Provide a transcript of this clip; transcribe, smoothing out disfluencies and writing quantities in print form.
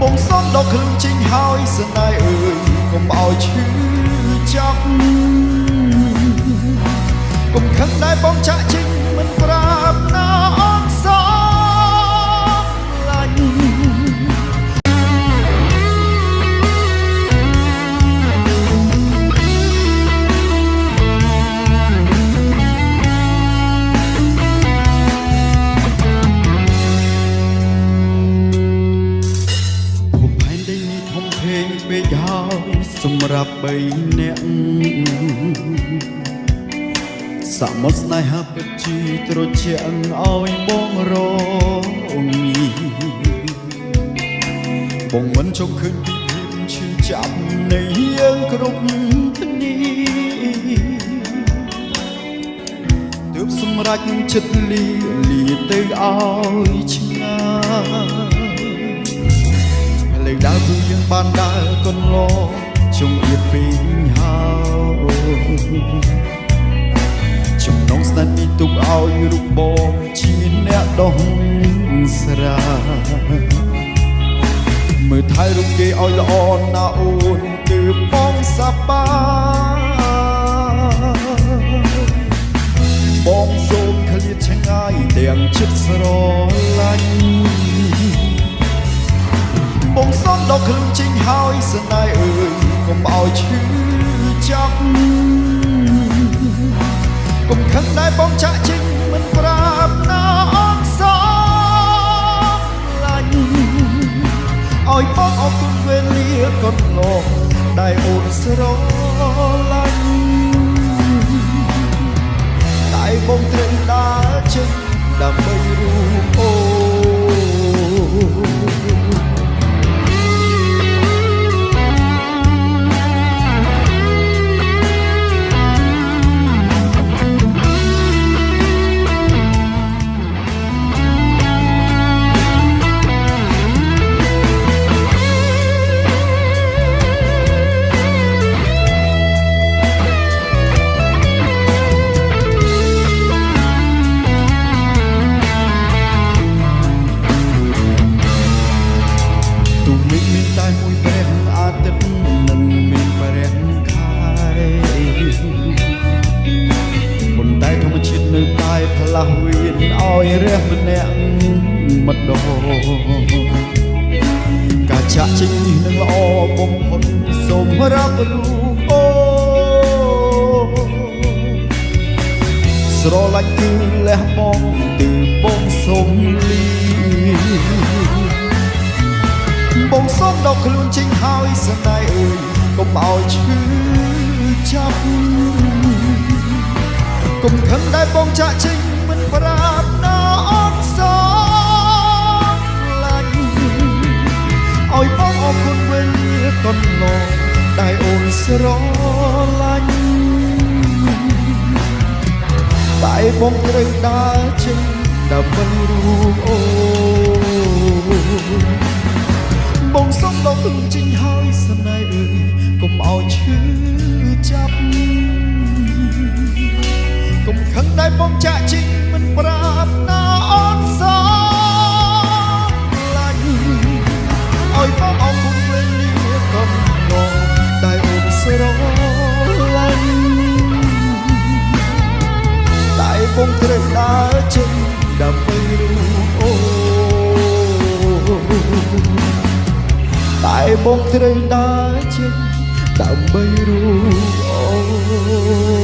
បងសំដកខ្លួនចេញហើយស្នេហ៍អើយកុំឲ្យឈឺចាប់កុំខឹងដែរបងចាក់ចេញមិនប្រាប់ណាអត់សោះឡាញ់ពេកហើយសម្រាប់3នាក់សមុទ្រស្នេហាពិតជាត្រជាក់ឲ្យបងរងបងមិនចង់ឃើញពីភាពឈឺចាប់នៃយើងគ្រប់គ្នាទើបសម្រេចចិត្តលាទៅឲ្យឆ្ងាយលើកដើរគឺយើងបានដើរកន្លងជុំទៀតពេញហើយចំណងស្នេហ៍នេះទុកឲ្យរូបបងជាអ្នកដោះស្រាយមើលថែរូបគេឲ្យល្អណាស់អូនគឺបងសប្បាយបងសូមឃ្លាតឆ្ងាយទាំងចិត្តស្រឡាញ់បងសំដកខ្លួនចេញហើយស្នេហ៍អើយកុំឲ្យឈឺចាប់កុំខឹងដែរបងចាក់ចេញមិនប្រាប់ណាអត់សោះឡាញ់ឲ្យបងអរគុណវេលាកន្លងដែលអូនស្រឡាញ់តែបងត្រូវដើរចេញដើម្បីរូបអូតែមួយព្រះអាទិត្យនឹងមានព្រះខែប៉ុន្តែធម្មជាតិនៅតែផ្លាស់វានឲ្យរះម្នាក់ម្ដងការចាក់ចេញនេះនឹងល្អបំផុតសូមរាប់រូបអូស្រឡាញ់គឺលះបង់គឺបងសូមលីបងសូមដកខ្លួនចេញហើយស្នេហ៍អើយកុំឲ្យឈឺចាប់កុំខឹងដែរបងចាក់ចេញមិនប្រាប់ណាអត់សោះឡាញ់ឲ្យបងអរគុណវេលាកន្លងដែលអូនស្រឡាញ់តែបងត្រូវដើរចេញដើម្បីរូបអូបងសុំដកខ្លួនចេញហើយស្នេហ៍អើយកុំឲ្យឈឺចាប់កុំខឹងដែរបងចាក់ចេញមិនប្រាប់ណាអត់សោះឡាញ់ឲ្យបងអរគុណវេលាកុំងងដែលអូនស្រឡាញ់តែបងត្រូវដើរចេញដើម្បីរូបអូតែបងត្រូវដើរចេញដើម្បីរូបអូ